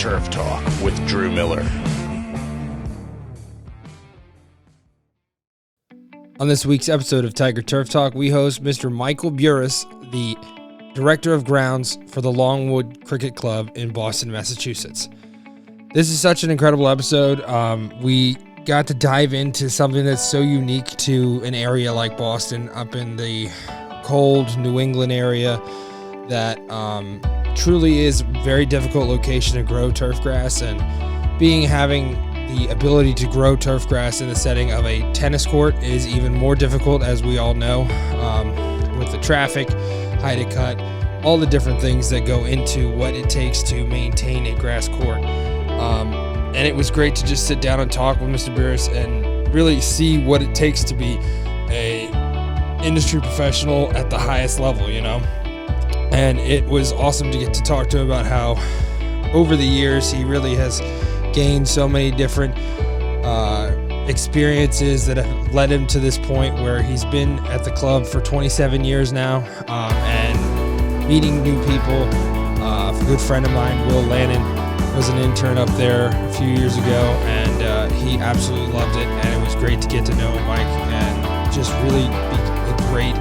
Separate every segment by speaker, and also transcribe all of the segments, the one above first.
Speaker 1: Turf Talk with Drew Miller.
Speaker 2: On this week's episode of Tiger Turf Talk, we host Mr. Michael Buras, the Director of Grounds for the Longwood Cricket Club in Boston, Massachusetts. This is such an incredible episode. We got to dive into something that's so unique to an area like Boston, up in the cold New England area, that truly is a very difficult location to grow turf grass, and having the ability to grow turf grass in the setting of a tennis court is even more difficult, as we all know, with the traffic, height of cut, all the different things that go into what it takes to maintain a grass court. And it was great to just sit down and talk with Mr. Buras and really see what it takes to be a industry professional at the highest level, you know? And it was awesome to get to talk to him about how over the years he really has gained so many different experiences that have led him to this point where he's been at the club for 27 years now, and meeting new people. A good friend of mine, Will Lannon, was an intern up there a few years ago, and he absolutely loved it, and it was great to get to know Mike and just really be a great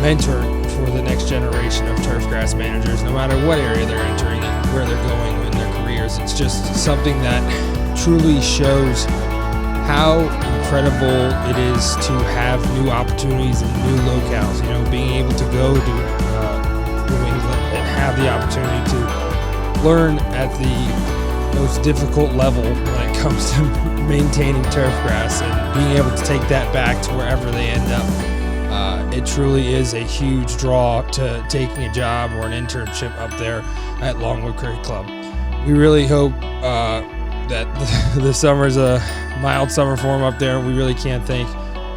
Speaker 2: mentor for the next generation of turfgrass managers, no matter what area they're entering and where they're going in their careers. It's just something that truly shows how incredible it is to have new opportunities and new locales. You know, being able to go to New England and have the opportunity to learn at the most difficult level when it comes to maintaining turf grass, and being able to take that back to wherever they end up. It truly is a huge draw to taking a job or an internship up there at Longwood Cricket Club. We really hope that the summer's a mild summer for him up there. We really can't thank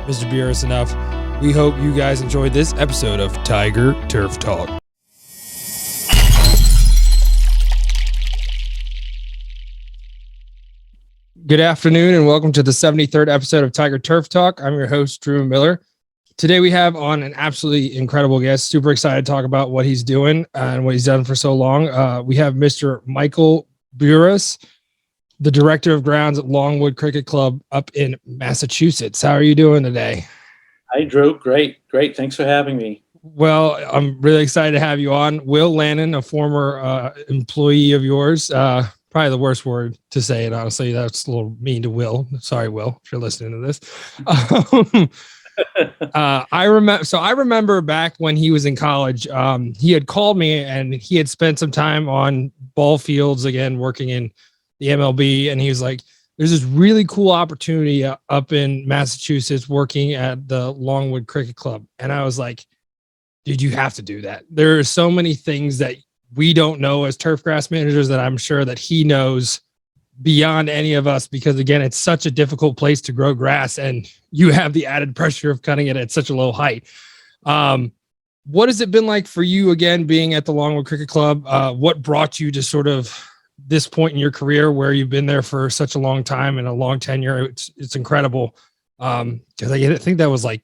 Speaker 2: Mr. Buras enough. We hope you guys enjoyed this episode of Tiger Turf Talk. Good afternoon and welcome to the 73rd episode of Tiger Turf Talk. I'm your host, Drew Miller. Today we have on an absolutely incredible guest. Super excited to talk about what he's doing and what he's done for so long. We have Mr. Michael Buras, the Director of Grounds at Longwood Cricket Club up in Massachusetts. How are you doing today?
Speaker 3: Hi, Drew. Great. Thanks for having me.
Speaker 2: Well, I'm really excited to have you on. Will Lannon, a former employee of yours, probably the worst word to say it, honestly. That's a little mean to Will. Sorry, Will, if you're listening to this. I remember back when he was in college, he had called me and he had spent some time on ball fields again, working in the MLB. And he was like, there's this really cool opportunity up in Massachusetts working at the Longwood Cricket Club. And I was like, dude, you have to do that. There are so many things that we don't know as turfgrass managers that I'm sure that he knows beyond any of us, because again, it's such a difficult place to grow grass and you have the added pressure of cutting it at such a low height. What has it been like for you, again, being at the Longwood Cricket Club? What brought you to sort of this point in your career where you've been there for such a long time and a long tenure? It's incredible. Because I think that was like,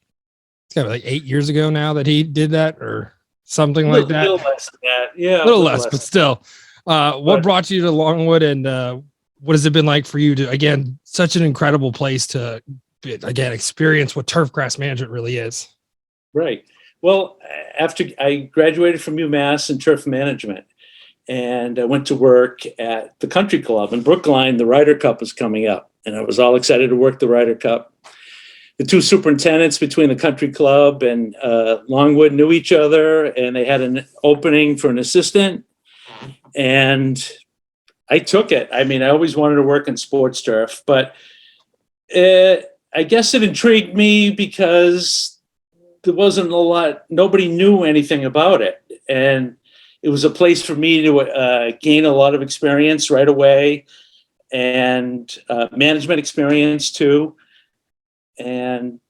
Speaker 2: it's gotta be like 8 years ago now that he did that, or something like that.
Speaker 3: A little less than that. Yeah.
Speaker 2: A little less, but still. What brought you to Longwood, and what has it been like for you to, again, such an incredible place to, again, experience what turfgrass management really is?
Speaker 3: Right. Well, after I graduated from UMass in turf management, and I went to work at the country club in Brookline. The Ryder Cup was coming up, and I was all excited to work the Ryder Cup. The two superintendents between the country club and Longwood knew each other, and they had an opening for an assistant, and I took it. I mean, I always wanted to work in sports turf, but I guess it intrigued me because there wasn't a lot, nobody knew anything about it. And it was a place for me to gain a lot of experience right away, and management experience too, and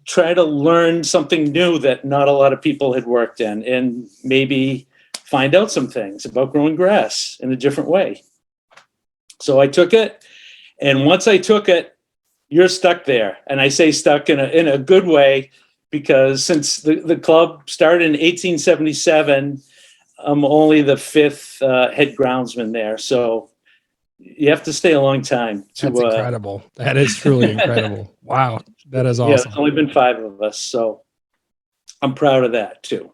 Speaker 3: try to learn something new that not a lot of people had worked in, and maybe find out some things about growing grass in a different way. So I took it, and once I took it, you're stuck there. And I say stuck in a good way, because since the club started in 1877, I'm only the fifth head groundsman there, so you have to stay a long time.
Speaker 2: That's incredible. That is truly incredible. Wow, that is
Speaker 3: Yeah,
Speaker 2: awesome.
Speaker 3: there's only been 5 of us, so I'm proud of that too.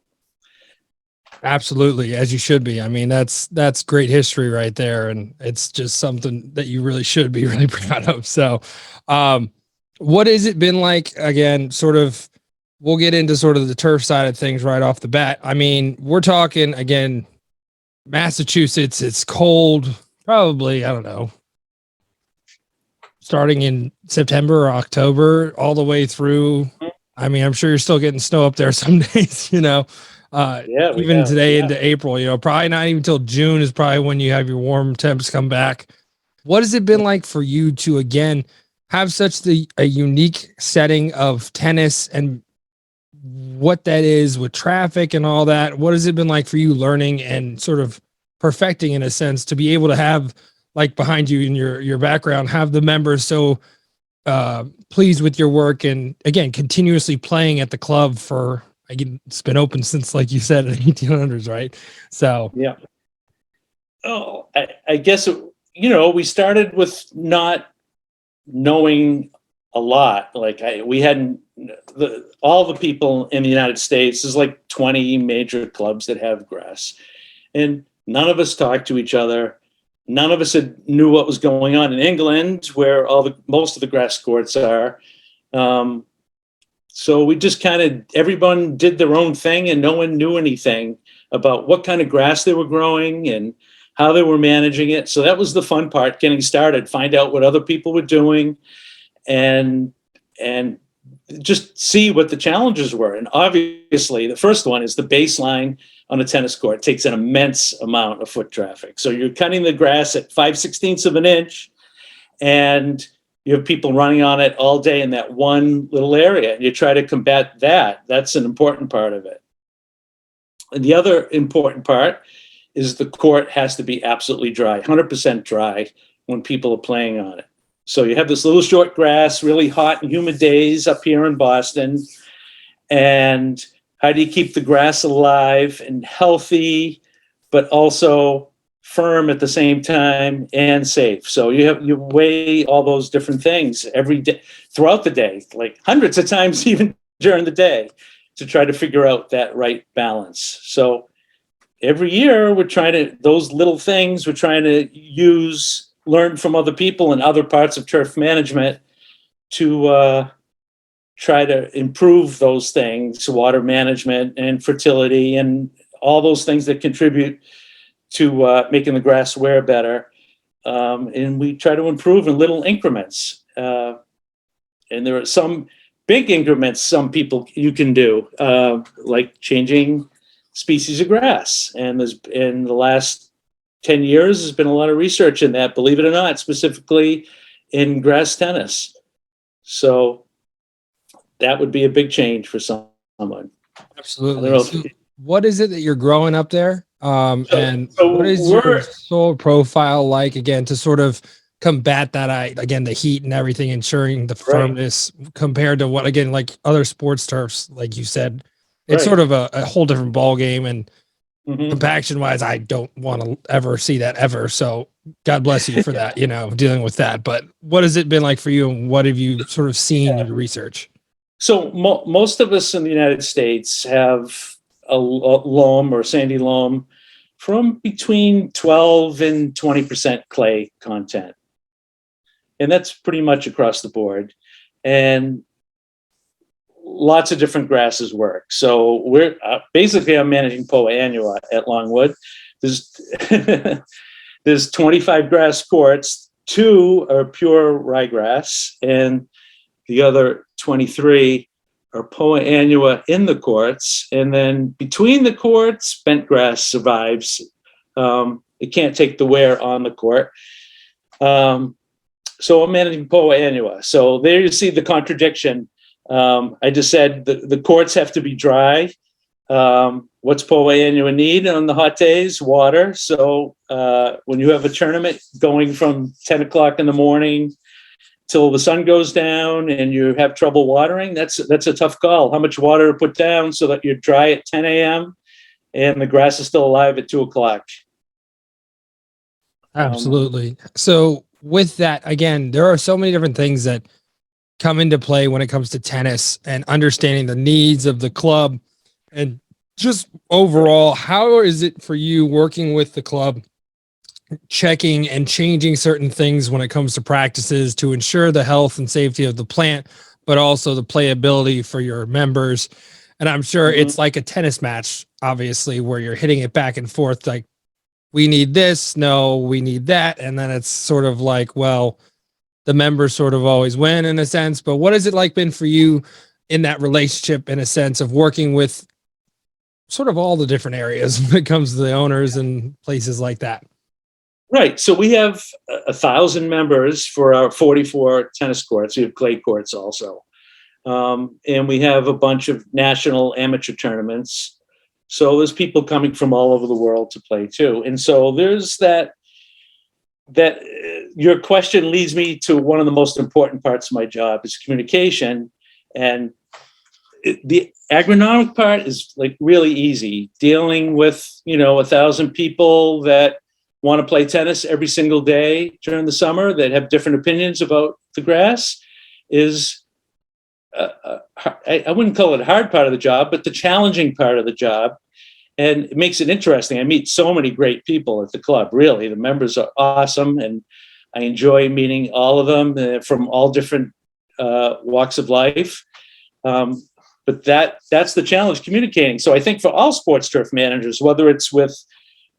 Speaker 2: Absolutely, as you should be. I mean, that's great history right there, and it's just something that you really should be really proud of. So, what has it been like? Again, sort of, we'll get into sort of the turf side of things right off the bat. I mean, we're talking again, Massachusetts. It's cold, probably. I don't know, starting in September or October, all the way through. I mean, I'm sure you're still getting snow up there some days.
Speaker 3: Yeah,
Speaker 2: Even today into April, probably not even till June is probably when you have your warm temps come back. What has it been like for you to again have such a unique setting of tennis and what that is with traffic and all that? What has it been like for you learning and sort of perfecting in a sense to be able to have like behind you in your background, have the members so pleased with your work and again, continuously playing at the club for, again, it's been open since, like you said, the 1800s, right? So
Speaker 3: yeah. Oh, I guess, we started with not knowing a lot. Like we hadn't, all the people in the United States, there's like 20 major clubs that have grass. And none of us talked to each other. None of us knew what was going on in England, where most of the grass courts are. So we just everyone did their own thing, and no one knew anything about what kind of grass they were growing and how they were managing it. So that was the fun part, getting started, find out what other people were doing, and just see what the challenges were. And obviously, the first one is the baseline on a tennis court takes an immense amount of foot traffic. So you're cutting the grass at 5/16 of an inch, and you have people running on it all day in that one little area. And you try to combat that. That's an important part of it. And the other important part is the court has to be absolutely dry, 100% dry when people are playing on it. So you have this little short grass, really hot and humid days up here in Boston. And how do you keep the grass alive and healthy, but also firm at the same time and safe? So you weigh all those different things every day, throughout the day, like hundreds of times, even during the day, to try to figure out that right balance. So every year those little things we're trying to learn from other people in other parts of turf management to try to improve those things, water management and fertility and all those things that contribute to making the grass wear better. And we try to improve in little increments. And there are some big increments you can do, like changing species of grass. And in the last 10 years, there's been a lot of research in that, believe it or not, specifically in grass tennis. So that would be a big change for someone.
Speaker 2: absolutely. So what is it that you're growing up there? And what is your soil profile like, again, to sort of combat that, again, the heat and everything, ensuring the firmness compared to what, again, like other sports turfs, like you said, it's sort of a whole different ball game. And compaction wise, I don't want to ever see that ever. So God bless you for that, dealing with that. But what has it been like for you, and what have you sort of seen in your research?
Speaker 3: So most of us in the United States have a loam or sandy loam from between 12 and 20% clay content. And that's pretty much across the board. And lots of different grasses work. So we're I'm managing Poa annua at Longwood. There's 25 grass courts, 2 are pure ryegrass, and the other 23 are Poa annua in the courts. And then between the courts, bent grass survives. It can't take the wear on the court. So I'm managing Poa annua. So there you see the contradiction. I just said the courts have to be dry. What's Poa annua need on the hot days? Water. So when you have a tournament going from 10 o'clock in the morning till the sun goes down and you have trouble watering, that's a tough call. How much water to put down so that you're dry at 10 a.m. and the grass is still alive at 2:00.
Speaker 2: Absolutely. So with that, again, there are so many different things that come into play when it comes to tennis and understanding the needs of the club and just overall, how is it for you working with the club, checking and changing certain things when it comes to practices to ensure the health and safety of the plant, but also the playability for your members? And I'm sure it's like a tennis match, obviously, where you're hitting it back and forth, like, we need this, no, we need that. And then it's sort of like, well, the members sort of always win in a sense. But what has it like been for you in that relationship, in a sense of working with sort of all the different areas when it comes to the owners and places like that?
Speaker 3: Right. So we have 1,000 members for our 44 tennis courts. We have clay courts also. And we have a bunch of national amateur tournaments. So there's people coming from all over the world to play too. And so there's that your question leads me to one of the most important parts of my job is communication. And the agronomic part is like really easy. Dealing with, 1,000 people that want to play tennis every single day during the summer that have different opinions about the grass is, I wouldn't call it a hard part of the job, but the challenging part of the job. And it makes it interesting. I meet so many great people at the club, really. The members are awesome, and I enjoy meeting all of them from all different walks of life. But that's the challenge, communicating. So I think for all sports turf managers, whether it's with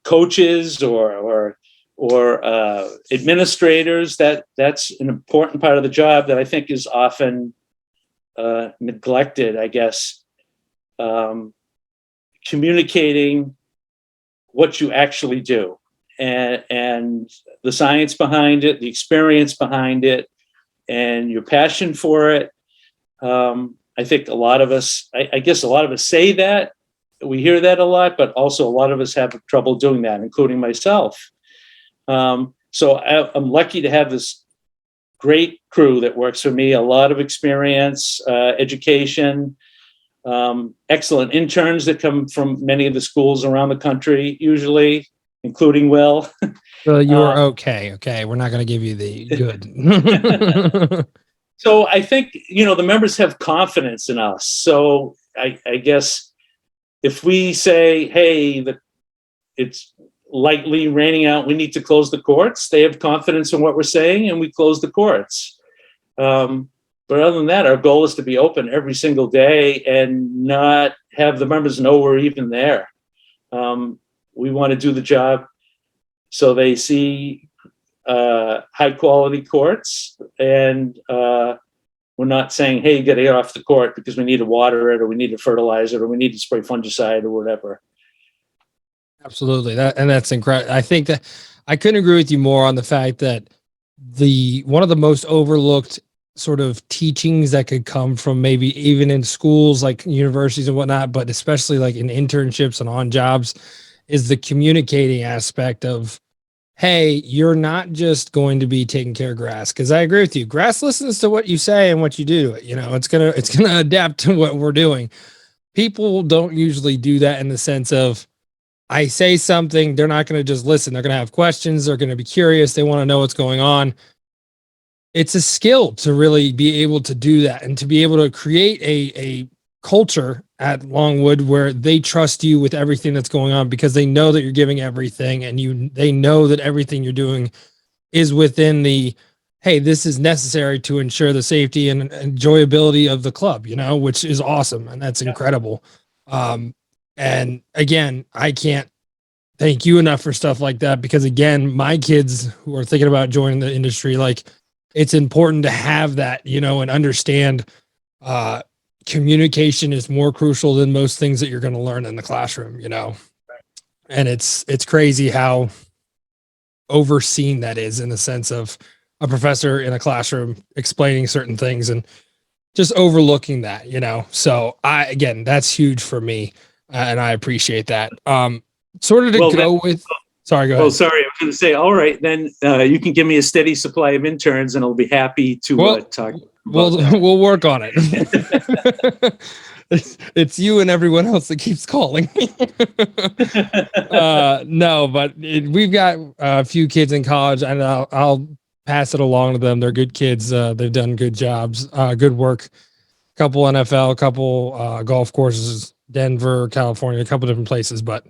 Speaker 3: coaches or administrators, that's an important part of the job that I think is often neglected, I guess. Communicating what you actually do and the science behind it, the experience behind it, and your passion for it. I think a lot of us, I guess a lot of us say that, we hear that a lot, but also a lot of us have trouble doing that, including myself. So I'm lucky to have this great crew that works for me, a lot of experience, education, excellent interns that come from many of the schools around the country, usually, including Will.
Speaker 2: So you're okay. Okay. We're not going to give you the good.
Speaker 3: So I think, the members have confidence in us. So I guess if we say, hey, it's lightly raining out, we need to close the courts, they have confidence in what we're saying, and we close the courts. But other than that, our goal is to be open every single day and not have the members know we're even there. We want to do the job so they see high quality courts, and we're not saying, hey, you got to get off the court because we need to water it, or we need to fertilize it, or we need to spray fungicide or whatever.
Speaker 2: Absolutely. That's incredible. I think that I couldn't agree with you more on the fact that one of the most overlooked sort of teachings that could come from maybe even in schools like universities and whatnot, but especially like in internships and on jobs, is the communicating aspect of, hey, you're not just going to be taking care of grass. Cause I agree with you. Grass listens to what you say and what you do. It's going to adapt to what we're doing. People don't usually do that in the sense of, I say something, they're not going to just listen. They're going to have questions. They're going to be curious. They want to know what's going on. It's a skill to really be able to do that and to be able to create a culture at Longwood where they trust you with everything that's going on because they know that you're giving everything, and they know that everything you're doing is within the, hey, this is necessary to ensure the safety and enjoyability of the club, which is awesome. And that's incredible. And again, I can't thank you enough for stuff like that, because again, my kids who are thinking about joining the industry, like, it's important to have that, and understand communication is more crucial than most things that you're going to learn in the classroom, and it's crazy how overseen that is, in the sense of a professor in a classroom explaining certain things and just overlooking that, so again, that's huge for me. And I appreciate that. Sort of to go with, sorry, go ahead.
Speaker 3: Oh, sorry. I was going to say, all right, then you can give me a steady supply of interns and I'll be happy to talk about that.
Speaker 2: We'll work on it. it's you and everyone else that keeps calling me. No, but we've got a few kids in college, and I'll pass it along to them. They're good kids. They've done good jobs, good work. Couple NFL, couple golf courses, Denver, California, a couple different places, but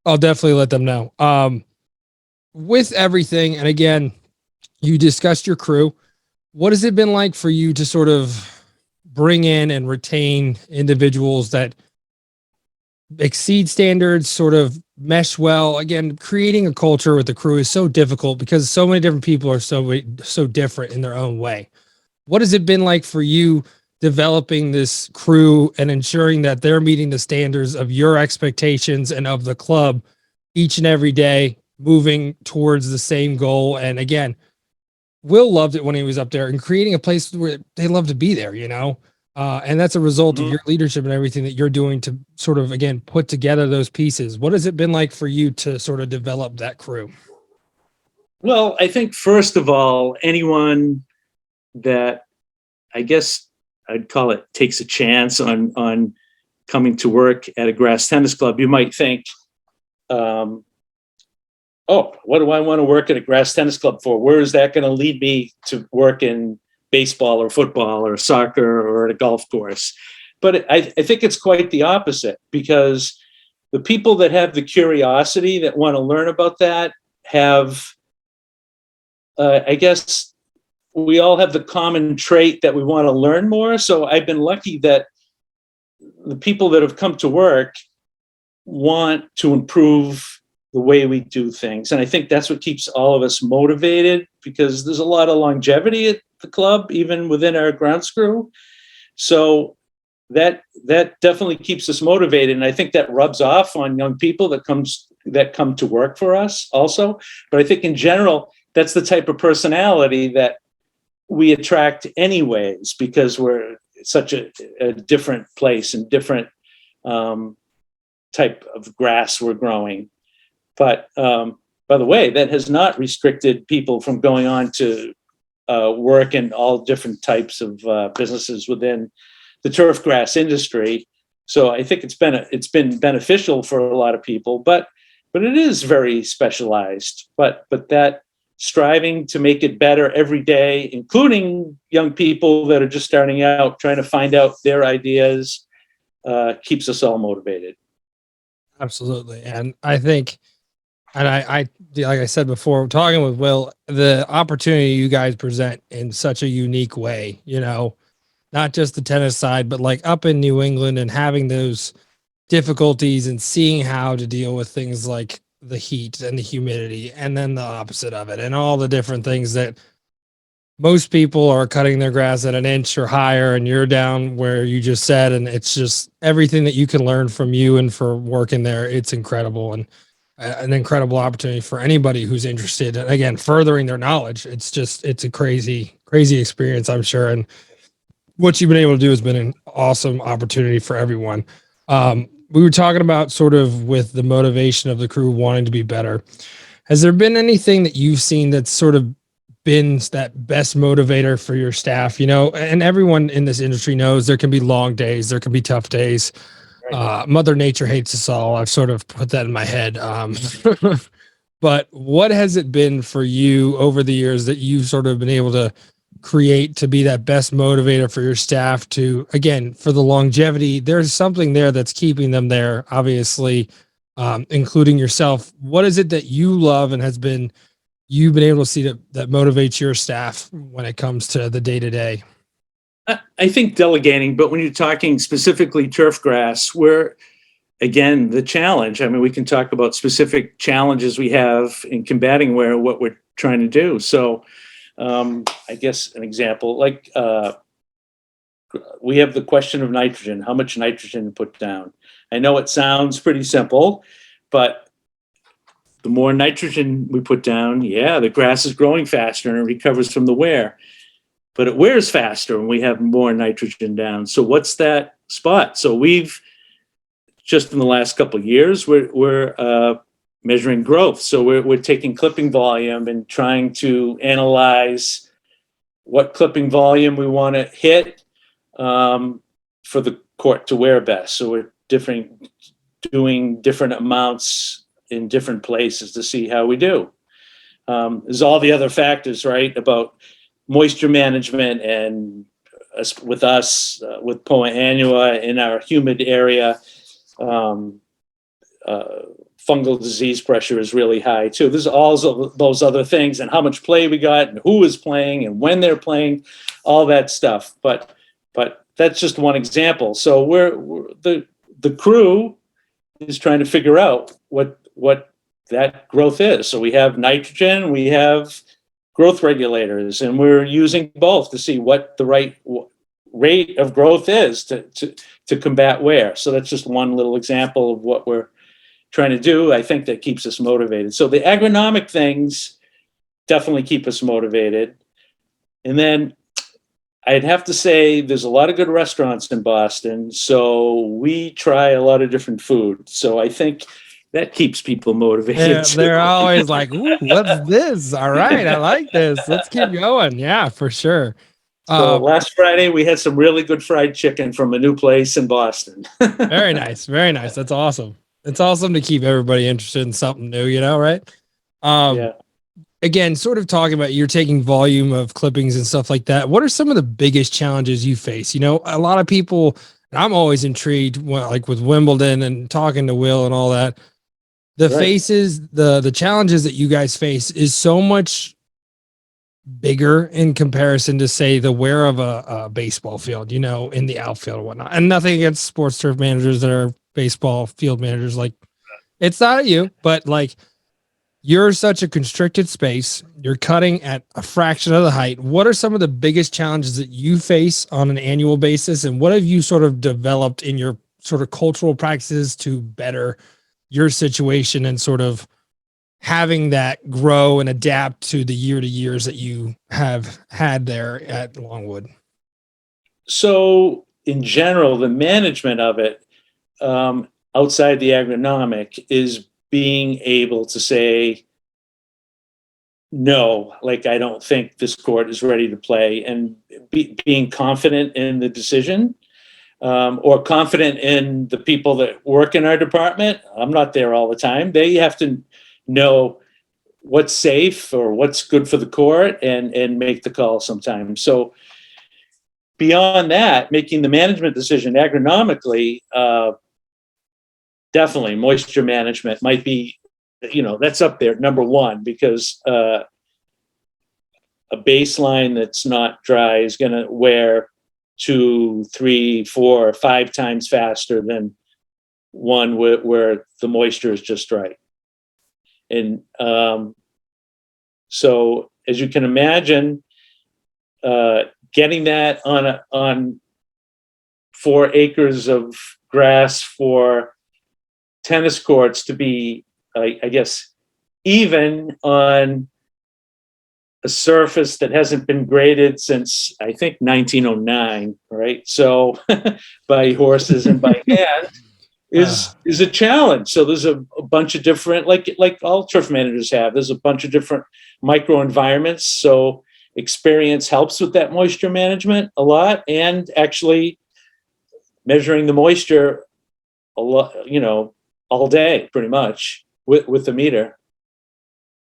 Speaker 2: I'll definitely let them know. With everything, and again, you discussed your crew. What has it been like for you to sort of bring in and retain individuals that exceed standards, sort of mesh well? Again, creating a culture with the crew is so difficult because so many different people are so different in their own way. What has it been like for you developing this crew and ensuring that they're meeting the standards of your expectations and of the club each and every day, moving towards the same goal? And again, Will loved it when he was up there and creating a place where they love to be there, and that's a result of your leadership and everything that you're doing to sort of, again, put together those pieces. What has it been like for you to sort of develop that crew?
Speaker 3: Well, I think first of all, anyone that, I guess I'd call it, takes a chance on coming to work at a grass tennis club, you might think, oh, what do I want to work at a grass tennis club for? Where is that going to lead me to work in baseball or football or soccer or at a golf course? But I think it's quite the opposite, because the people that have the curiosity, that want to learn about that, have, I guess we all have the common trait that we want to learn more. So I've been lucky that the people that have come to work want to improve the way we do things. And I think that's what keeps all of us motivated, because there's a lot of longevity at the club, even within our grounds crew. So that definitely keeps us motivated. And I think that rubs off on young people that come to work for us also. But I think in general, that's the type of personality that we attract anyways, because we're such a different place and different type of grass we're growing. But by the way, that has not restricted people from going on to work in all different types of businesses within the turf grass industry. So I think it's been beneficial for a lot of people, but it is very specialized. But that striving to make it better every day, including young people that are just starting out, trying to find out their ideas, keeps us all motivated.
Speaker 2: Absolutely. And I think, and I like I said before, talking with Will, the opportunity you guys present in such a unique way, not just the tennis side, but like up in New England and having those difficulties and seeing how to deal with things like the heat and the humidity, and then the opposite of it, and all the different things that most people are cutting their grass at an inch or higher, and you're down where you just said, and it's just everything that you can learn from you and for working there. It's incredible, and an incredible opportunity for anybody who's interested. And again, furthering their knowledge. It's a crazy experience, I'm sure. And what you've been able to do has been an awesome opportunity for everyone. We were talking about sort of with the motivation of the crew wanting to be better. Has there been anything that you've seen that's sort of been that best motivator for your staff? And everyone in this industry knows there can be long days, there can be tough days. Mother Nature hates us all. I've sort of put that in my head. But what has it been for you over the years that you've sort of been able to create to be that best motivator for your staff to, again, for the longevity? There's something there that's keeping them there, obviously, including yourself. What is it that you love and you've been able to see that motivates your staff when it comes to the day-to-day?
Speaker 3: I think delegating, but when you're talking specifically turf grass, where, again, the challenge, I mean, we can talk about specific challenges we have in combating what we're trying to do. So I guess an example, like we have the question of nitrogen, how much nitrogen to put down. I know it sounds pretty simple, but the more nitrogen we put down, the grass is growing faster and it recovers from the wear. But it wears faster when we have more nitrogen down. So what's that spot? So we've just in the last couple of years, we're measuring growth. So we're taking clipping volume and trying to analyze what clipping volume we want to hit for the court to wear best. So we're doing different amounts in different places to see how we do. There's all the other factors, right, about moisture management and with Poa annua in our humid area. Fungal disease pressure is really high too. There's all those other things, and how much play we got, and who is playing, and when they're playing, all that stuff. But that's just one example. So the crew is trying to figure out what that growth is. So we have nitrogen, we have growth regulators, and we're using both to see what the right rate of growth is to combat wear. So that's just one little example of what we're trying to do. I think that keeps us motivated. So the agronomic things definitely keep us motivated. And then I'd have to say there's a lot of good restaurants in Boston, so we try a lot of different food. So I think that keeps people motivated.
Speaker 2: Yeah, they're always like, "Ooh, what's this? All right, I like this. Let's keep going." Yeah, for sure.
Speaker 3: So last Friday we had some really good fried chicken from a new place in Boston.
Speaker 2: Very nice, very nice. That's awesome. It's awesome to keep everybody interested in something new, right?
Speaker 3: Yeah.
Speaker 2: Again, sort of talking about you're taking volume of clippings and stuff like that. What are some of the biggest challenges you face? A lot of people, and I'm always intrigued, like with Wimbledon and talking to Will and all that. The
Speaker 3: Right.
Speaker 2: faces, the challenges that you guys face is so much bigger in comparison to, say, the wear of a baseball field, in the outfield and whatnot. And nothing against sports turf managers that are baseball field managers. Like, it's not you, but like, you're such a constricted space. You're cutting at a fraction of the height. What are some of the biggest challenges that you face on an annual basis? And what have you sort of developed in your sort of cultural practices to better your situation and sort of having that grow and adapt to the year to years that you have had there at Longwood?
Speaker 3: So in general, the management of it, outside the agronomic, is being able to say, no, like, I don't think this court is ready to play, and being confident in the decision, or confident in the people that work in our department. I'm not there all the time. They have to know what's safe or what's good for the court and make the call sometimes. So beyond that, making the management decision agronomically, definitely moisture management might be, that's up there, number one, because a baseline that's not dry is going to wear 2, 3, 4, 5 times faster than one where the moisture is just right. And so, as you can imagine, getting that on 4 acres of grass for tennis courts to be, I guess, even on a surface that hasn't been graded since, I think, 1909, right? So by horses and by hand is a challenge. So there's a bunch of different, like all turf managers have, there's a bunch of different microenvironments. So experience helps with that moisture management a lot, and actually measuring the moisture a lot, all day, pretty much, with the meter.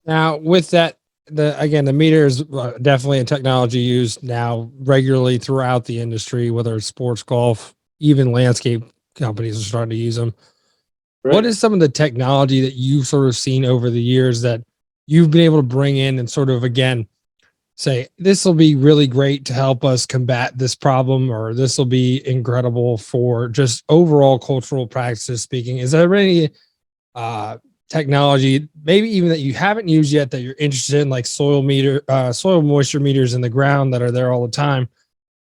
Speaker 2: Now, with that, the meter is definitely a technology used now regularly throughout the industry, whether it's sports, golf, even landscape companies are starting to use them.
Speaker 3: Right.
Speaker 2: What is some of the technology that you've sort of seen over the years that you've been able to bring in and sort of, again, say, this will be really great to help us combat this problem, or this will be incredible for just overall cultural practices speaking? Is there any technology, maybe even that you haven't used yet, that you're interested in, like soil moisture meters in the ground that are there all the time,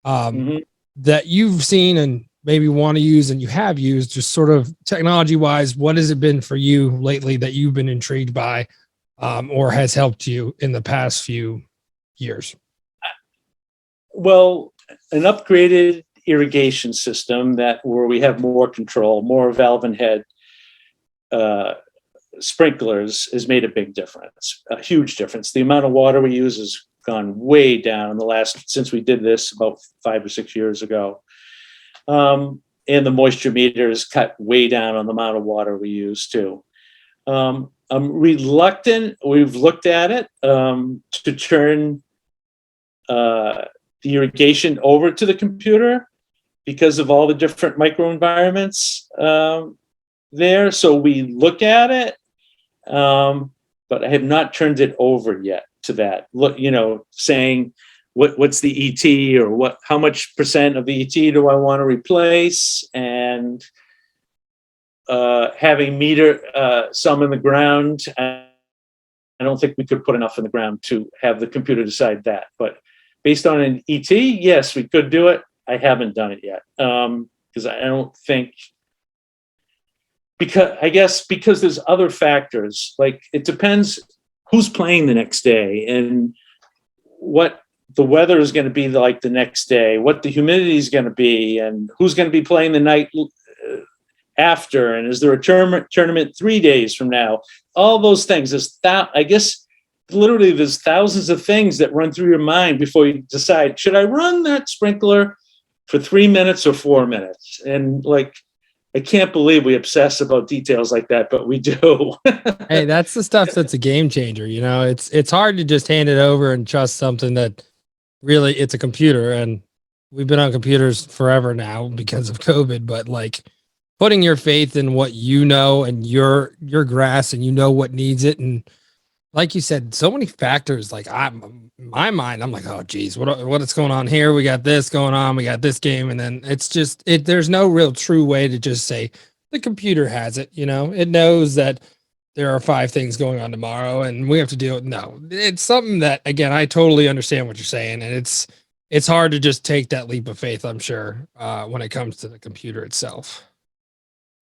Speaker 2: that you've seen and maybe want to use and you have used, just sort of technology wise? What has it been for you lately that you've been intrigued by, or has helped you in the past few years?
Speaker 3: Well, an upgraded irrigation system where we have more control, more valve and head sprinklers has made a big difference, a huge difference. The amount of water we use has gone way down since we did this about 5 or 6 years ago. and the moisture meter is cut way down on the amount of water we use too. I'm reluctant. We've looked at it to turn the irrigation over to the computer because of all the different microenvironments there. So we look at it, but I have not turned it over yet to that. Look, saying what's the ET, or how much percent of the ET do I want to replace, and having meter some in the ground. I don't think we could put enough in the ground to have the computer decide that. But based on an ET, yes, we could do it. I haven't done it yet because I don't think, because there's other factors. Like, it depends who's playing the next day and what the weather is going to be like the next day, what the humidity is going to be, and who's going to be playing the night after, and is there a tournament 3 days from now? All those things. I guess literally there's thousands of things that run through your mind before you decide, should I run that sprinkler for 3 minutes or 4 minutes? And like, I can't believe we obsess about details like that, but we do.
Speaker 2: Hey, that's the stuff that's a game changer. It's hard to just hand it over and trust something that really, it's a computer, and we've been on computers forever now because of COVID, but like, putting your faith in what and your grass, and what needs it. And like you said, so many factors. Like, in my mind, I'm like, oh geez, what is going on here? We got this going on. We got this game. And then it's just, there's no real true way to just say the computer has it, it knows that there are 5 things going on tomorrow and we have to deal with. No, it's something that, again, I totally understand what you're saying. And it's hard to just take that leap of faith, I'm sure, when it comes to the computer itself.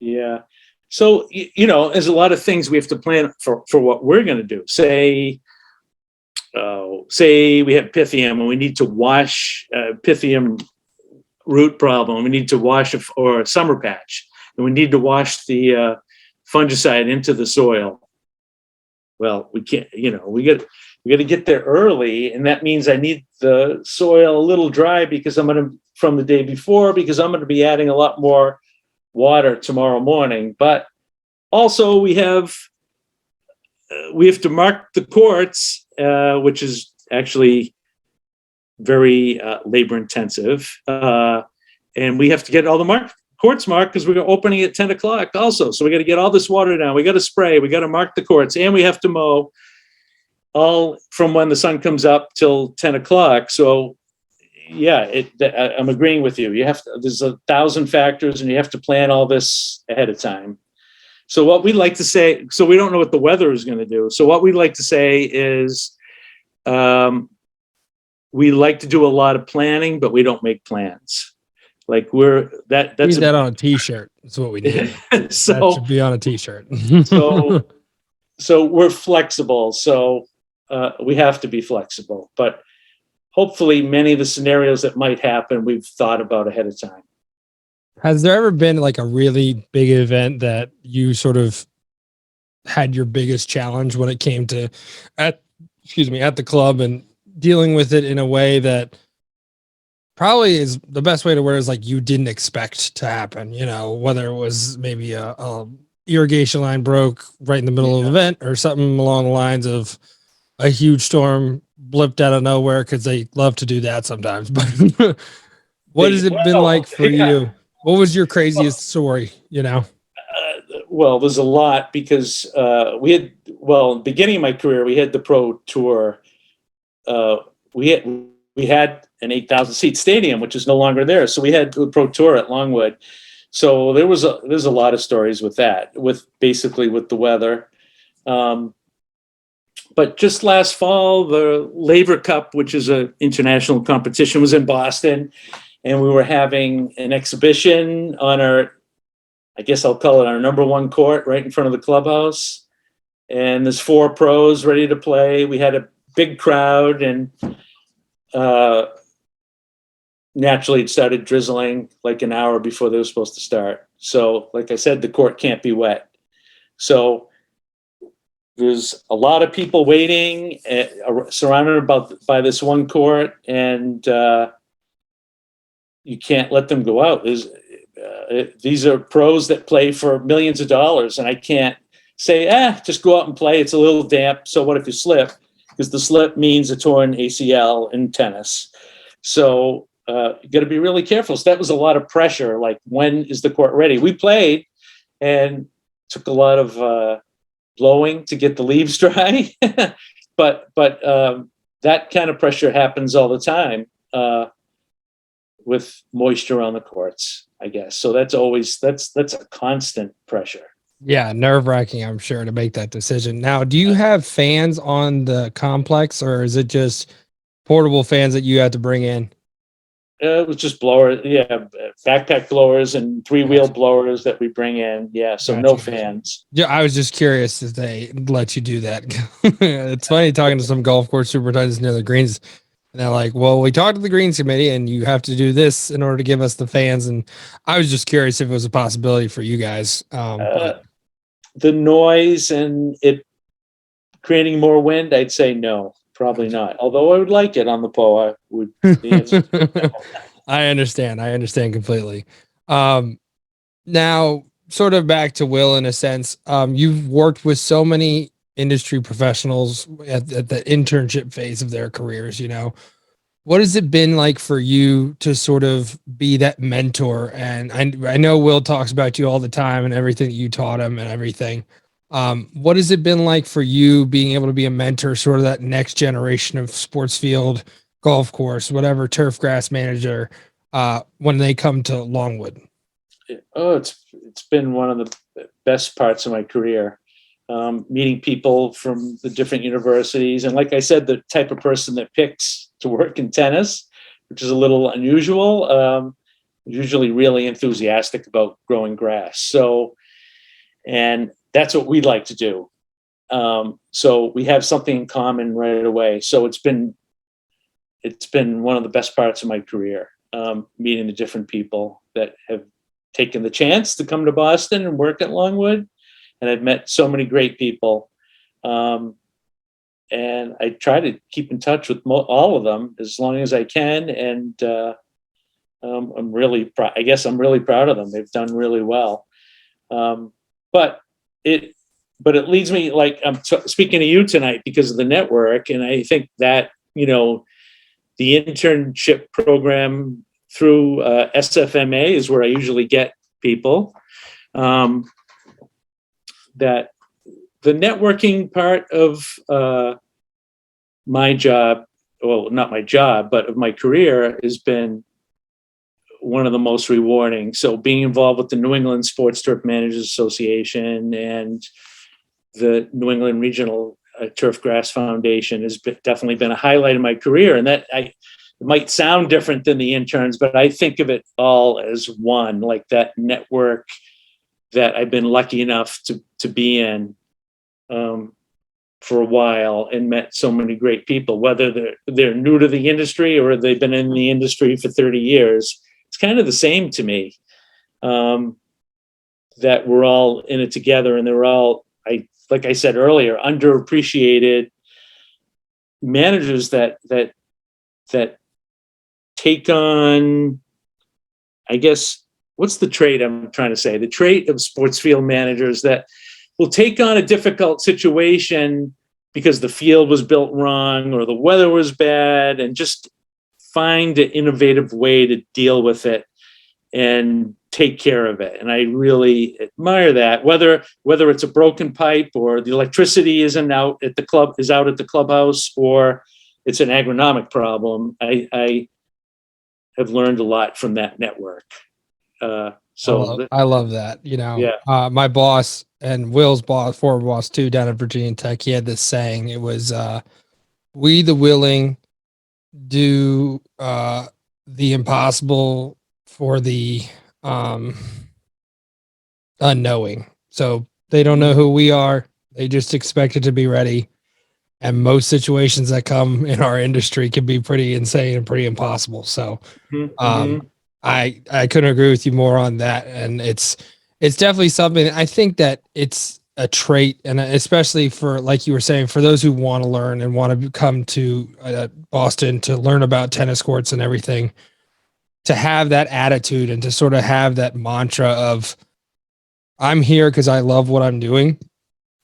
Speaker 3: Yeah. So, there's a lot of things we have to plan for what we're going to do. Say we have Pythium and we need to wash Pythium root problem. We need to wash or a summer patch, and we need to wash the fungicide into the soil. Well, we can't, we got to get there early. And that means I need the soil a little dry from the day before, because I'm going to be adding a lot more water tomorrow morning. But also we have to mark the courts, which is actually very labor intensive, and we have to get all the courts marked because we're opening at 10 o'clock also. So we got to get all this water down, we got to spray, we got to mark the courts, and we have to mow all from when the sun comes up till 10 o'clock. So yeah, I'm agreeing with you. There's 1,000 factors, and you have to plan all this ahead of time. So what we like to say, so we don't know what the weather is going to do. So what we like to say is, we like to do a lot of planning, but we don't make plans. Like that's
Speaker 2: need that on a t-shirt. That's what we need.
Speaker 3: So
Speaker 2: that should be on a t-shirt.
Speaker 3: so we're flexible. So we have to be flexible, but hopefully many of the scenarios that might happen, we've thought about ahead of time.
Speaker 2: Has there ever been like a really big event that you sort of had your biggest challenge when it came to at the club, and dealing with it in a way that probably is the best way to word, is like you didn't expect to happen, whether it was maybe a irrigation line broke right in the middle of an event, or something along the lines of a huge storm blipped out of nowhere, because they love to do that sometimes. But what has it been like for you? What was your craziest story?
Speaker 3: Well, there's a lot, because in the beginning of my career, we had the Pro Tour. We had an 8,000 seat stadium, which is no longer there. So we had the Pro Tour at Longwood. So there's a lot of stories with that, with the weather. But just last fall, the Laver Cup, which is an international competition, was in Boston, and we were having an exhibition on I guess I'll call it our number 1 court right in front of the clubhouse. And there's 4 pros ready to play. We had a big crowd, and naturally it started drizzling like an hour before they were supposed to start. So like I said, the court can't be wet. So there's a lot of people waiting, surrounded by this one court, and you can't let them go out. these are pros that play for millions of dollars, and I can't say, just go out and play. It's a little damp. So what if you slip? Because the slip means a torn ACL in tennis. So you got to be really careful. So that was a lot of pressure. Like, when is the court ready? We played and took a lot of blowing to get the leaves dry. but that kind of pressure happens all the time with moisture on the courts, I guess. So that's a constant pressure.
Speaker 2: Yeah, nerve-wracking, I'm sure, to make that decision. Now, do you have fans on the complex, or is it just portable fans that you had to bring in?
Speaker 3: It was just blowers, backpack blowers and three-wheel
Speaker 2: Gotcha.
Speaker 3: blowers that we bring in. Yeah, so
Speaker 2: Gotcha,
Speaker 3: no
Speaker 2: gotcha.
Speaker 3: fans.
Speaker 2: Yeah, I was just curious if they let you do that. It's funny talking to some golf course superintendents near the greens, and they're like, "Well, we talked to the greens committee, and you have to do this in order to give us the fans." And I was just curious if it was a possibility for you guys. But
Speaker 3: The noise and it creating more wind, I'd say no, probably not. Although I would like it on the POA. Would the answer?
Speaker 2: I understand. I understand completely. Now, sort of back to Will in a sense. You've worked with so many industry professionals at the internship phase of their careers. What has it been like for you to sort of be that mentor? And I know Will talks about you all the time and everything that you taught him and everything. What has it been like for you being able to be a mentor, sort of that next generation of sports field, golf course, whatever, turf grass manager, when they come to Longwood?
Speaker 3: Oh, it's been one of the best parts of my career. Meeting people from the different universities. And like I said, the type of person that picks to work in tennis, which is a little unusual, usually really enthusiastic about growing grass. So, and that's what we'd like to do. So we have something in common right away. So it's been one of the best parts of my career, meeting the different people that have taken the chance to come to Boston and work at Longwood. And I've met so many great people. And I try to keep in touch with all of them as long as I can. And I'm really proud. I guess I'm really proud of them. They've done really well. But it leads me, like, I'm speaking to you tonight because of the network. And I think that, the internship program through SFMA is where I usually get people. That the networking part of my job, well, not my job, but of my career, has been one of the most rewarding. So being involved with the New England Sports Turf Managers Association and the New England Regional Turf Grass Foundation has definitely been a highlight of my career. And that it might sound different than the interns, but I think of it all as one, like that network that I've been lucky enough to be in for a while, and met so many great people, whether they're new to the industry or they've been in the industry for 30 years. It's kind of the same to me, that we're all in it together, and they're all, like I said earlier, underappreciated managers that take on, I guess, what's the trait I'm trying to say? The trait of sports field managers that will take on a difficult situation because the field was built wrong or the weather was bad, and just find an innovative way to deal with it and take care of it. And I really admire that, whether it's a broken pipe or the electricity isn't out at the clubhouse, or it's an agronomic problem. I have learned a lot from that network.
Speaker 2: I love that.
Speaker 3: Yeah.
Speaker 2: My boss and Will's boss, former boss too, down at Virginia Tech, he had this saying. It was, "We the willing do the impossible for the unknowing." So they don't know who we are; they just expect it to be ready. And most situations that come in our industry can be pretty insane and pretty impossible. So, I couldn't agree with you more on that. And it's definitely something. I think that it's a trait, and especially for, like you were saying, for those who want to learn and want to come to Boston to learn about tennis courts and everything, to have that attitude and to sort of have that mantra of I'm here because I love what I'm doing,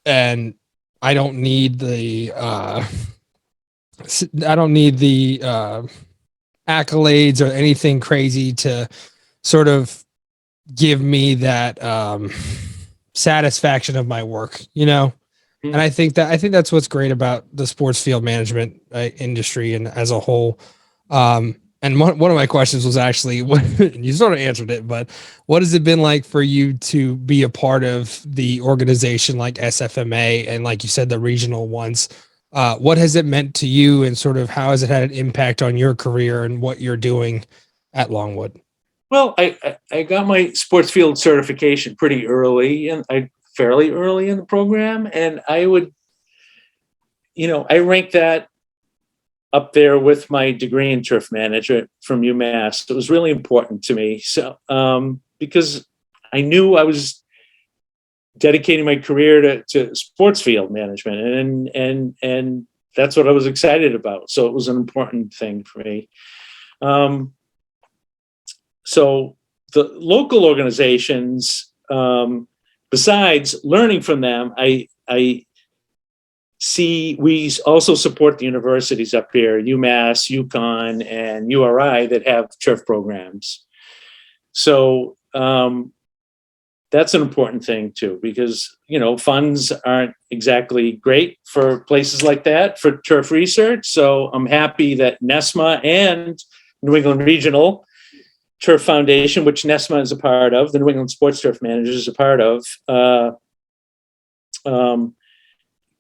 Speaker 2: and I don't need the accolades or anything crazy to sort of give me that satisfaction of my work, you know. And I think that's what's great about the sports field management industry and as a whole. And one of my questions was actually, you sort of answered it, but what has it been like for you to be a part of the organization like SFMA and, like you said, the regional ones? What has it meant to you, and sort of how has it had an impact on your career and what you're doing at Longwood?
Speaker 3: Well, I got my sports field certification pretty early, and fairly early in the program, and I would, I rank that up there with my degree in turf management from UMass. It was really important to me. So, because I knew I was dedicating my career to sports field management, and that's what I was excited about. So it was an important thing for me. So the local organizations, besides learning from them, I see we also support the universities up here, UMass, UConn, and URI, that have turf programs. So that's an important thing too, because funds aren't exactly great for places like that for turf research. So I'm happy that NESMA and New England Regional Turf Foundation, which NESMA is a part of, the New England Sports Turf Managers is a part of,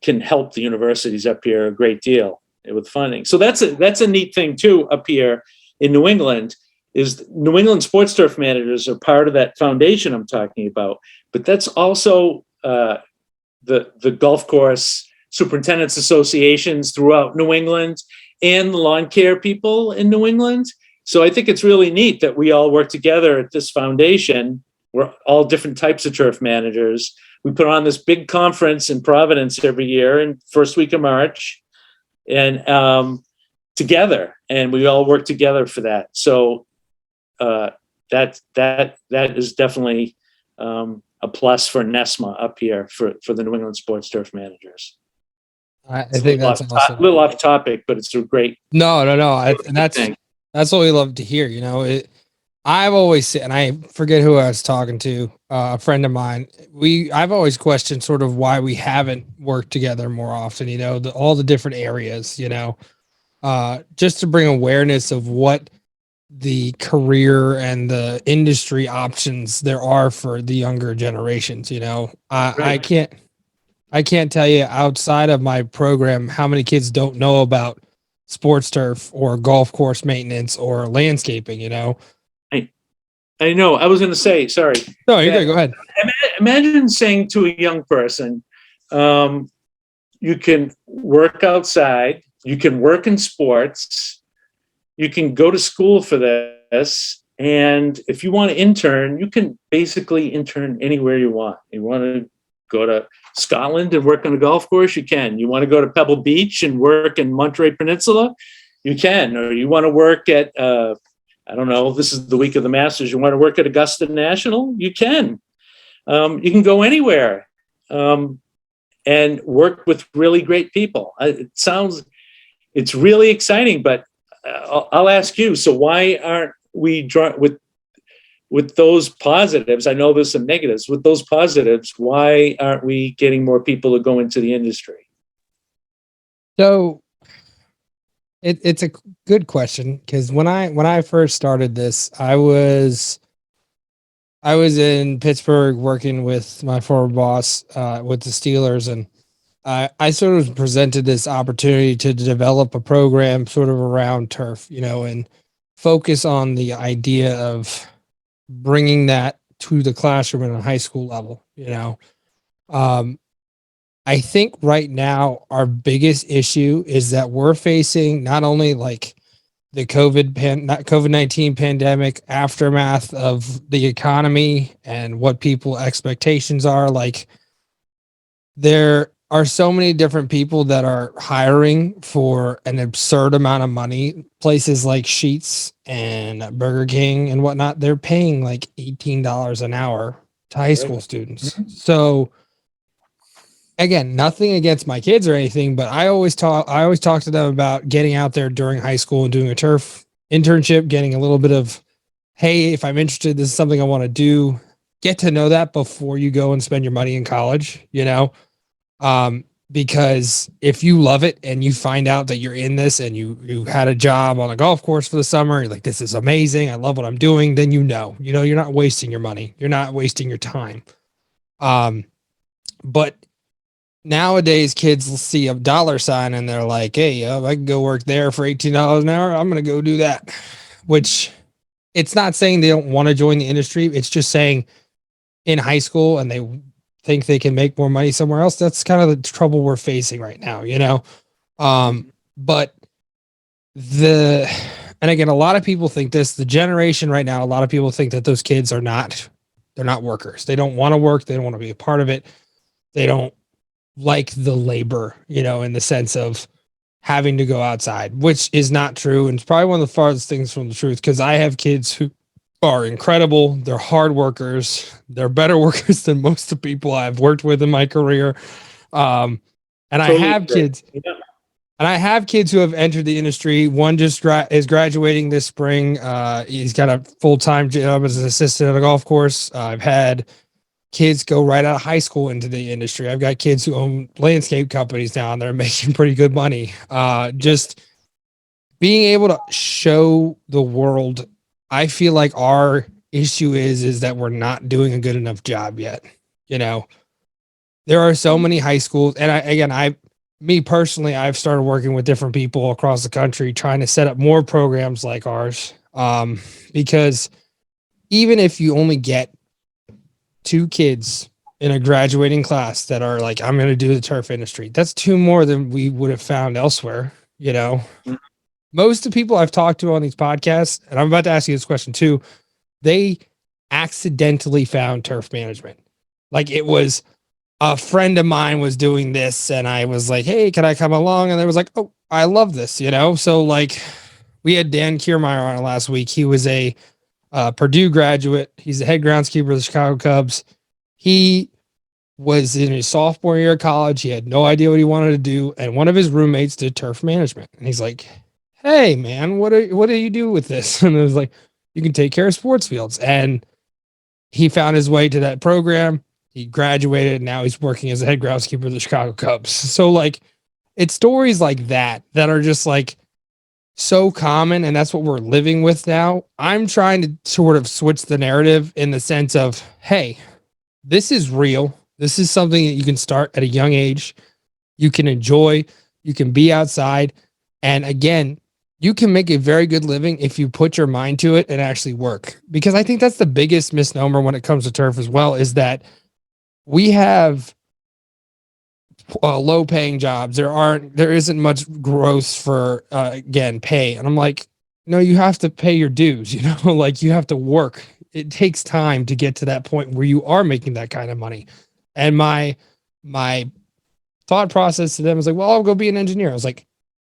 Speaker 3: can help the universities up here a great deal with funding. So that's a neat thing too up here in New England. Is New England Sports Turf Managers are part of that foundation I'm talking about, but that's also the golf course superintendents associations throughout New England and the lawn care people in New England. So I think it's really neat that we all work together at this foundation. We're all different types of turf managers. We put on this big conference in Providence every year in first week of March, and together, and we all work together for that. So that is definitely a plus for NESMA up here for the New England Sports Turf Managers.
Speaker 2: I think that's awesome.
Speaker 3: A little off topic, but it's a great.
Speaker 2: No. And that's what we love to hear. I've always said, and I forget who I was talking to, a friend of mine. I've always questioned sort of why we haven't worked together more often. All the different areas. Just to bring awareness of what the career and the industry options there are for the younger generations. I can't tell you outside of my program how many kids don't know about sports turf or golf course maintenance or landscaping.
Speaker 3: I know. I was going to say, sorry.
Speaker 2: No, you're good. Go ahead.
Speaker 3: Imagine saying to a young person, you can work outside, you can work in sports, you can go to school for this, and if you want to intern, you can basically intern anywhere you want. You want to go to Scotland and work on a golf course, you can. You want to go to Pebble Beach and work in Monterey Peninsula, you can. Or you want to work at I don't know, this is the week of the Masters. You want to work at Augusta National? You can. You can go anywhere and work with really great people. It's really exciting, but I'll ask you, so why aren't we drawn with those positives? I know there's some negatives. With those positives, why aren't we getting more people to go into the industry?
Speaker 2: So it's a good question, because when I first started this, I was in Pittsburgh working with my former boss with the Steelers, and I sort of presented this opportunity to develop a program sort of around turf, and focus on the idea of bringing that to the classroom at a high school level. I think right now our biggest issue is that we're facing not only like the COVID-19 pandemic aftermath of the economy and what people expectations are. Like, there are so many different people that are hiring for an absurd amount of money. Places like Sheetz and Burger King and whatnot, they're paying like $18 an hour to high school students. So again, nothing against my kids or anything, but I always talk to them about getting out there during high school and doing a turf internship, getting a little bit of, hey, if I'm interested, this is something I want to do. Get to know that before you go and spend your money in college, because if you love it and you find out that you're in this and you had a job on a golf course for the summer, you're like, this is amazing, I love what I'm doing, then you're not wasting your money, you're not wasting your time. But nowadays kids will see a dollar sign and they're like, hey, I can go work there for $18 an hour, I'm gonna go do that. Which, it's not saying they don't want to join the industry, it's just saying in high school and they think they can make more money somewhere else. That's kind of the trouble we're facing right now, but and again, a lot of people think the generation right now, a lot of people think that those kids they're not workers. They don't want to work. They don't want to be a part of it. They don't like the labor, in the sense of having to go outside, which is not true. And it's probably one of the farthest things from the truth. Cause I have kids who are incredible. They're hard workers. They're better workers than most of the people I've worked with in my career. And I have kids, and I have kids who have entered the industry. One just is graduating this spring. He's got a full-time job as an assistant at a golf course. I've had kids go right out of high school into the industry. I've got kids who own landscape companies now and they're making pretty good money. Just being able to show the world. I feel like our issue is that we're not doing a good enough job yet. There are so many high schools, and me personally, I've started working with different people across the country trying to set up more programs like ours. Because even if you only get 2 kids in a graduating class that are like, I'm going to do the turf industry, that's 2 more than we would have found elsewhere. Most of the people I've talked to on these podcasts, and I'm about to ask you this question too, they accidentally found turf management. Like, it was a friend of mine was doing this and I was like, hey, can I come along? And they was like, oh, I love this, So like, we had Dan Kiermaier on last week. He was a Purdue graduate. He's the head groundskeeper of the Chicago Cubs. He was in his sophomore year of college. He had no idea what he wanted to do. And one of his roommates did turf management. And he's like, hey man, what do you do with this? And it was like, you can take care of sports fields. And he found his way to that program. He graduated and now he's working as a head groundskeeper of the Chicago Cubs. So like, it's stories like that are just like so common. And that's what we're living with now. I'm trying to sort of switch the narrative in the sense of, hey, this is real. This is something that you can start at a young age. You can enjoy, you can be outside. And again, you can make a very good living if you put your mind to it and actually work. Because I think that's the biggest misnomer when it comes to turf as well, is that we have low paying jobs. There isn't much growth for, again, pay. And I'm like, no, you have to pay your dues, like you have to work. It takes time to get to that point where you are making that kind of money. And my thought process to them was like, well, I'll go be an engineer. I was like,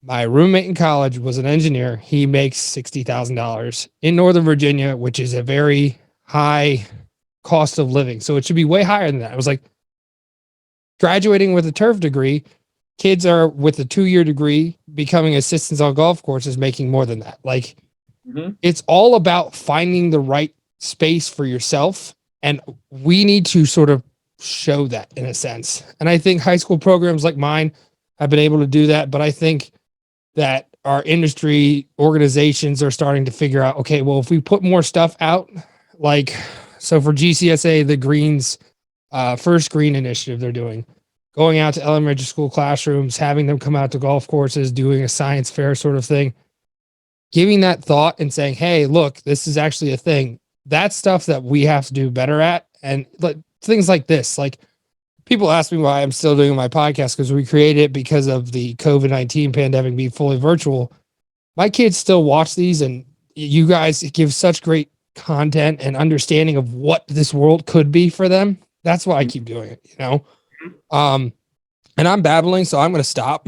Speaker 2: my roommate in college was an engineer. He makes $60,000 in Northern Virginia, which is a very high cost of living. So it should be way higher than that. I was like, graduating with a turf degree, kids are with a 2-year degree becoming assistants on golf courses making more than that. Like, It's all about finding the right space for yourself. And we need to sort of show that in a sense. And I think high school programs like mine have been able to do that. But I think that our industry organizations are starting to figure out, okay, well, if we put more stuff out, like, so for GCSA, the Greens, First Green initiative they're doing, going out to elementary school classrooms, having them come out to golf courses, doing a science fair sort of thing, giving that thought and saying, hey, look, this is actually a thing. That's stuff that we have to do better at. And like things like this, like people ask me why I'm still doing my podcast, because we created it because of the COVID-19 pandemic being fully virtual. My kids still watch these, and you guys give such great content and understanding of what this world could be for them. That's why I keep doing it, and I'm babbling, so I'm going to stop.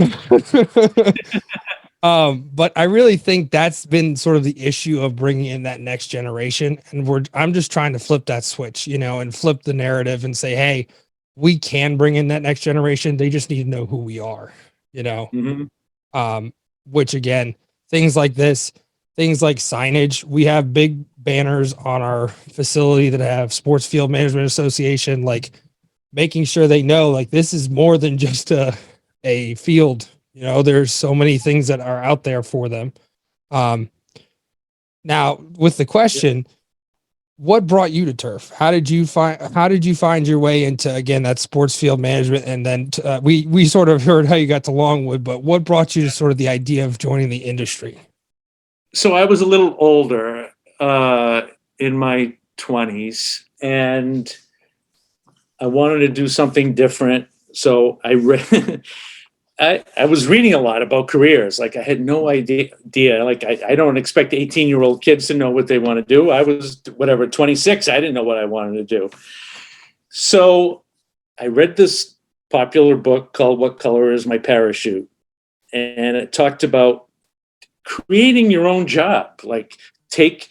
Speaker 2: But I really think that's been sort of the issue of bringing in that next generation. And I'm just trying to flip that switch, and flip the narrative and say, hey, we can bring in that next generation. They just need to know who we are, you know?
Speaker 3: Mm-hmm.
Speaker 2: Um, which again, things like this, things like signage, we have big banners on our facility that have Sports Field Management Association, like making sure they know, like, this is more than just a field. There's so many things that are out there for them. Um, Now with the question, what brought you to turf? How did you find your way into, again, that sports field management? And then we sort of heard how you got to Longwood, but what brought you to sort of the idea of joining the industry?
Speaker 3: So I was a little older, in my 20s, and I wanted to do something different. So I read. I was reading a lot about careers. Like, I had no idea. Like, I don't expect 18-year-old kids to know what they want to do. I was, 26. I didn't know what I wanted to do. So I read this popular book called What Color Is My Parachute? And it talked about creating your own job. Like, take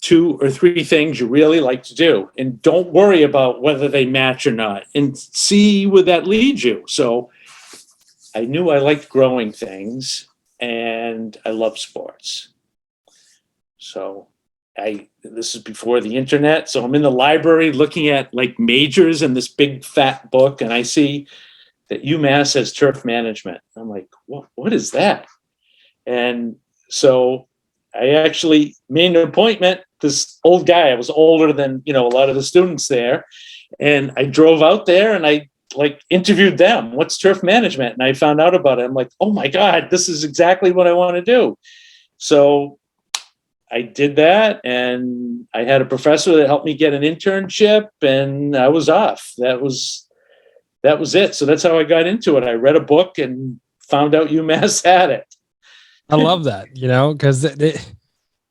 Speaker 3: 2 or 3 things you really like to do and don't worry about whether they match or not, and see where that leads you. So I knew I liked growing things and I love sports. So this is before the internet. So I'm in the library looking at like majors in this big fat book, and I see that UMass has turf management. I'm like, what is that? And so I actually made an appointment. This old guy, I was older than, a lot of the students there. And I drove out there and I interviewed them. What's turf management? And I found out about it. I'm like, oh my God, this is exactly what I want to do. So I did that, and I had a professor that helped me get an internship, and I was off. That was it. So that's how I got into it. I read a book and found out UMass had it.
Speaker 2: I love that, because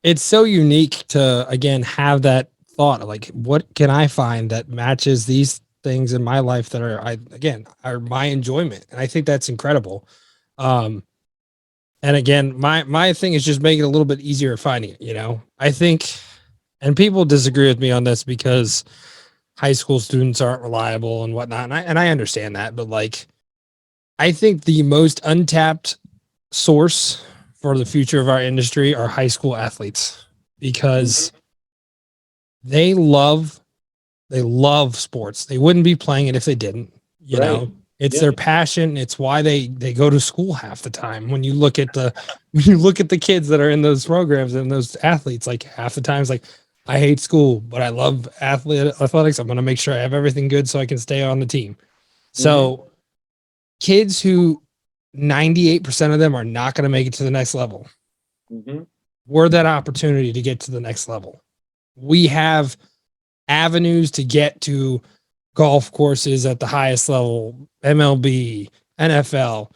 Speaker 2: it's so unique to, again, have that thought of like, what can I find that matches these things in my life that are my enjoyment. And I think that's incredible. And again, my thing is just making it a little bit easier finding it. I think, and people disagree with me on this because high school students aren't reliable and whatnot. And I understand that, but like, I think the most untapped source for the future of our industry are high school athletes, because they love sports. They wouldn't be playing it if they didn't,
Speaker 3: Right.
Speaker 2: it's
Speaker 3: Yeah.
Speaker 2: their passion. It's why they go to school half the time. When you look at the kids that are in those programs and those athletes, like half the time it's like, I hate school, but I love athletics. I'm going to make sure I have everything good so I can stay on the team. So kids who 98% of them are not going to make it to the next level. We're that opportunity to get to the next level. We have avenues to get to golf courses at the highest level, MLB, NFL.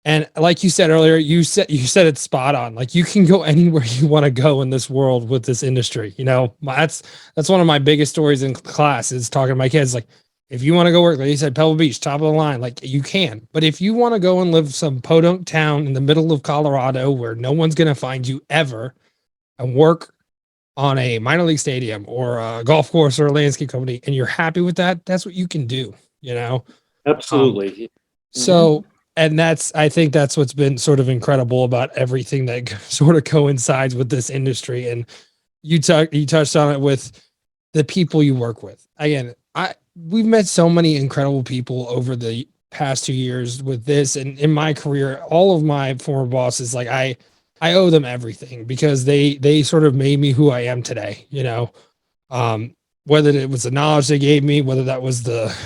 Speaker 2: And like you said earlier, you said it's spot on. Like, you can go anywhere you want to go in this world with this industry. That's one of my biggest stories in class, is talking to my kids. Like, if you want to go work, like you said, Pebble Beach, top of the line, like, you can. But if you want to go and live some podunk town in the middle of Colorado where no one's going to find you ever, and work on a minor league stadium or a golf course or a landscape company, and you're happy with that, that's what you can do,
Speaker 3: Absolutely.
Speaker 2: So, and I think that's what's been sort of incredible about everything that sort of coincides with this industry. And you touched on it with the people you work with. Again, we've met so many incredible people over the past 2 years with this, and in my career, all of my former bosses, like, I owe them everything, because they sort of made me who I am today, whether it was the knowledge they gave me, whether that was the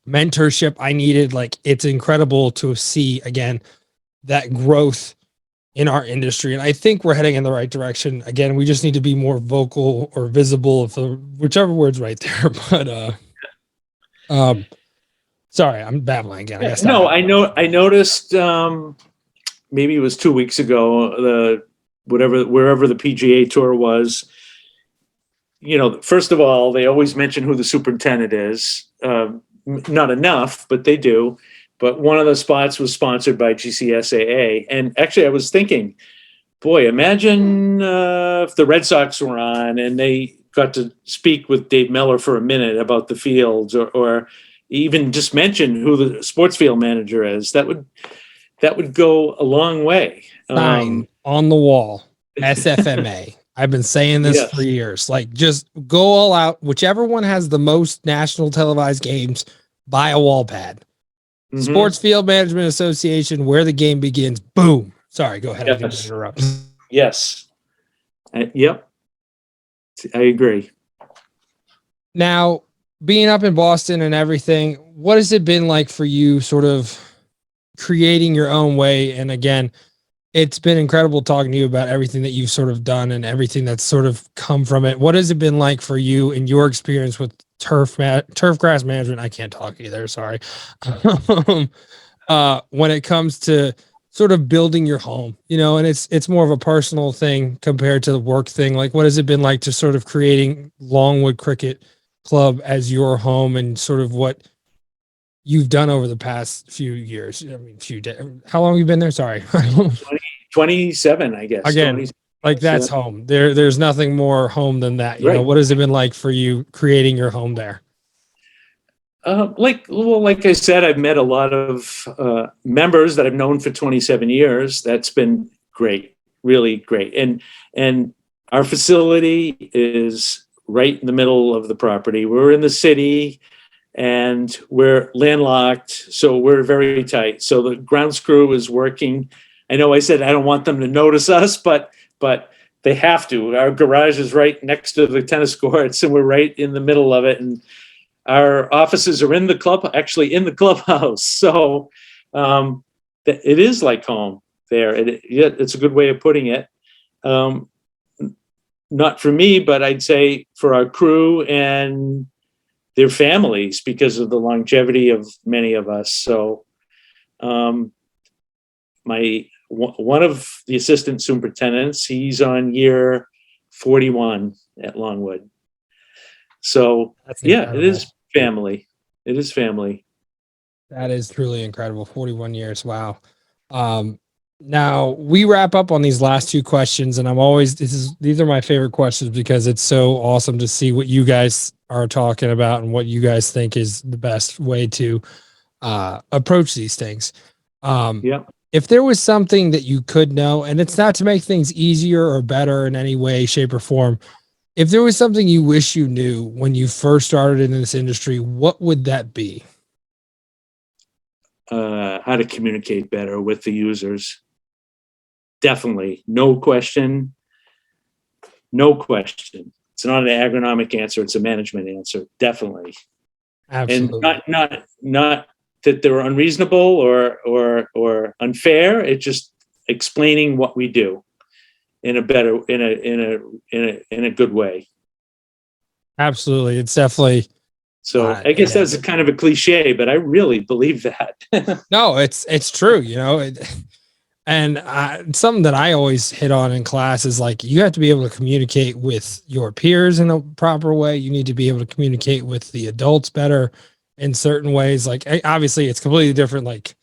Speaker 2: mentorship I needed. Like, it's incredible to see, again, that growth in our industry. And I think we're heading in the right direction. Again, we just need to be more vocal or visible, whichever word's right there. But sorry, I'm babbling again. I guess.
Speaker 3: No, I know. I noticed. Maybe it was 2 weeks ago. Wherever the PGA Tour was. First of all, they always mention who the superintendent is. not enough, but they do. But one of the spots was sponsored by GCSAA. And actually, I was thinking, boy, imagine if the Red Sox were on and they got to speak with Dave Miller for a minute about the fields, or even just mention who the sports field manager is. That would go a long way.
Speaker 2: Sign on the wall, SFMA. I've been saying this for years. Like, just go all out. Whichever one has the most national televised games, buy a wall pad. Mm-hmm. Sports Field Management Association, where the game begins. Boom. Sorry, go ahead. I didn't interrupt.
Speaker 3: Yes. Yep. I agree.
Speaker 2: Now, being up in Boston and everything, what has it been like for you sort of creating your own way? And again, it's been incredible talking to you about everything that you've sort of done and everything that's sort of come from it. What has it been like for you in your experience with turf grass management? I can't talk either. Sorry. When it comes to sort of building your home, and it's more of a personal thing compared to the work thing. Like, what has it been like to sort of creating Longwood Cricket Club as your home, and sort of what you've done over the past few years? I mean, how long have you been there? Sorry.
Speaker 3: 27, I guess.
Speaker 2: Again, like, that's home. There's nothing more home than that. You know, what has it been like for you creating your home there?
Speaker 3: Like I said, I've met a lot of members that I've known for 27 years. That's been great, really great. And our facility is right in the middle of the property. We're in the city and we're landlocked, so we're very tight. So the grounds crew is working. I know I said I don't want them to notice us, but they have to. Our garage is right next to the tennis courts, and we're right in the middle of it. And our offices are in the clubhouse. So it is like home there. It's a good way of putting it. Not for me, but I'd say for our crew and their families, because of the longevity of many of us. So one of the assistant superintendents, he's on year 41 at Longwood. So it is family. It is family.
Speaker 2: That is truly incredible. 41 years. Wow. Now we wrap up on these last two questions, and these are my favorite questions because it's so awesome to see what you guys are talking about and what you guys think is the best way to approach these things. If there was something that you could know, and it's not to make things easier or better in any way, shape, or form, if there was something you wish you knew when you first started in this industry, what would that be?
Speaker 3: How to communicate better with the users. Definitely. No question. It's not an agronomic answer. It's a management answer. Definitely.
Speaker 2: Absolutely.
Speaker 3: And not that they're unreasonable or unfair. It's just explaining what we do in a good way. Absolutely.
Speaker 2: It's definitely.
Speaker 3: So I guess that's a kind of a cliche, but I really believe that.
Speaker 2: No, it's true, and something that I always hit on in class is like, you have to be able to communicate with your peers in a proper way. You need to be able to communicate with the adults better in certain ways. Like, obviously it's completely different, like,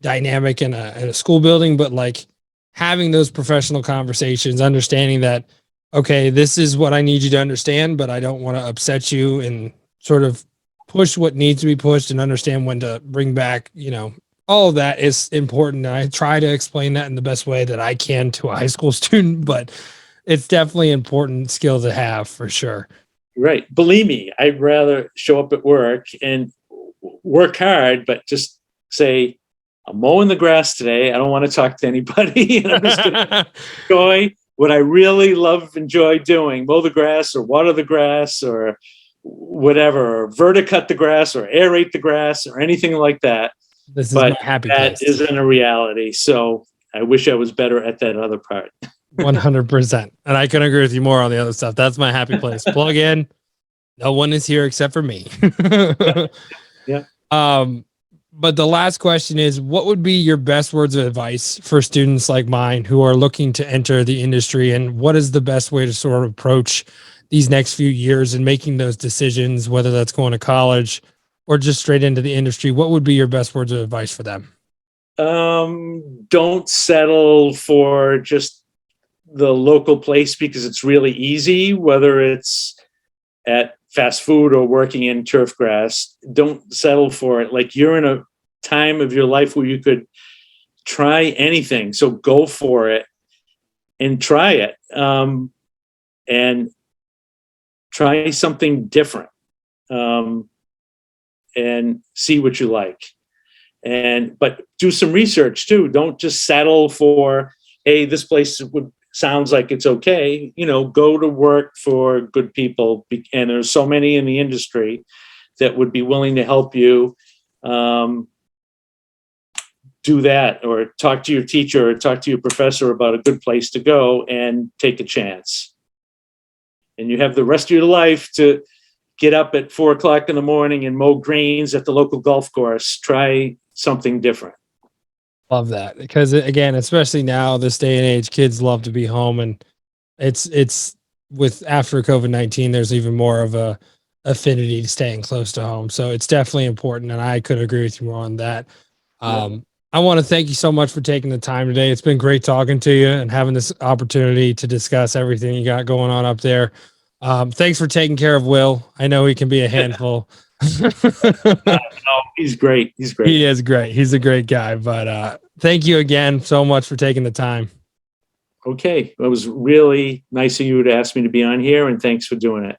Speaker 2: dynamic in a school building, but like having those professional conversations, understanding that, okay, this is what I need you to understand, but I don't want to upset you, and sort of push what needs to be pushed and understand when to bring back, all of that is important. And I try to explain that in the best way that I can to a high school student, but it's definitely an important skill to have for sure.
Speaker 3: Right. Believe me, I'd rather show up at work and work hard, but just say, I'm mowing the grass today. I don't want to talk to anybody. And I'm just going to enjoy what I really enjoy doing, mow the grass or water the grass or whatever, or verticut the grass or aerate the grass or anything like that.
Speaker 2: This is my happy place.
Speaker 3: That isn't a reality. So I wish I was better at that other part.
Speaker 2: 100%. And I couldn't agree with you more on the other stuff. That's my happy place. Plug in. No one is here except for me.
Speaker 3: Yeah.
Speaker 2: But the last question is, what would be your best words of advice for students like mine who are looking to enter the industry? And what is the best way to sort of approach these next few years and making those decisions, whether that's going to college or just straight into the industry, what would be your best words of advice for them?
Speaker 3: Don't settle for just the local place because it's really easy, whether it's at fast food or working in turf grass. Don't settle for it. Like, you're in a time of your life where you could try anything. So go for it and try it. And try something different. And see what you like. But do some research too. Don't just settle for, hey, this place sounds like it's okay. Go to work for good people, and there's so many in the industry that would be willing to help you. Do that, or talk to your teacher or talk to your professor about a good place to go and take a chance. And you have the rest of your life to get up at 4:00 in the morning and mow greens at the local golf course. Try something different.
Speaker 2: Love that, because again, especially now, this day and age, kids love to be home, and it's with after COVID-19, there's even more of a affinity to staying close to home. So it's definitely important, and I could agree with you more on that. I want to thank you so much for taking the time today. It's been great talking to you and having this opportunity to discuss everything you got going on up there. Thanks for taking care of Will. I know he can be a handful.
Speaker 3: No, he's great. He's great.
Speaker 2: He is great. He's a great guy. But thank you again so much for taking the time.
Speaker 3: Okay. It was really nice of you to ask me to be on here, and thanks for doing it.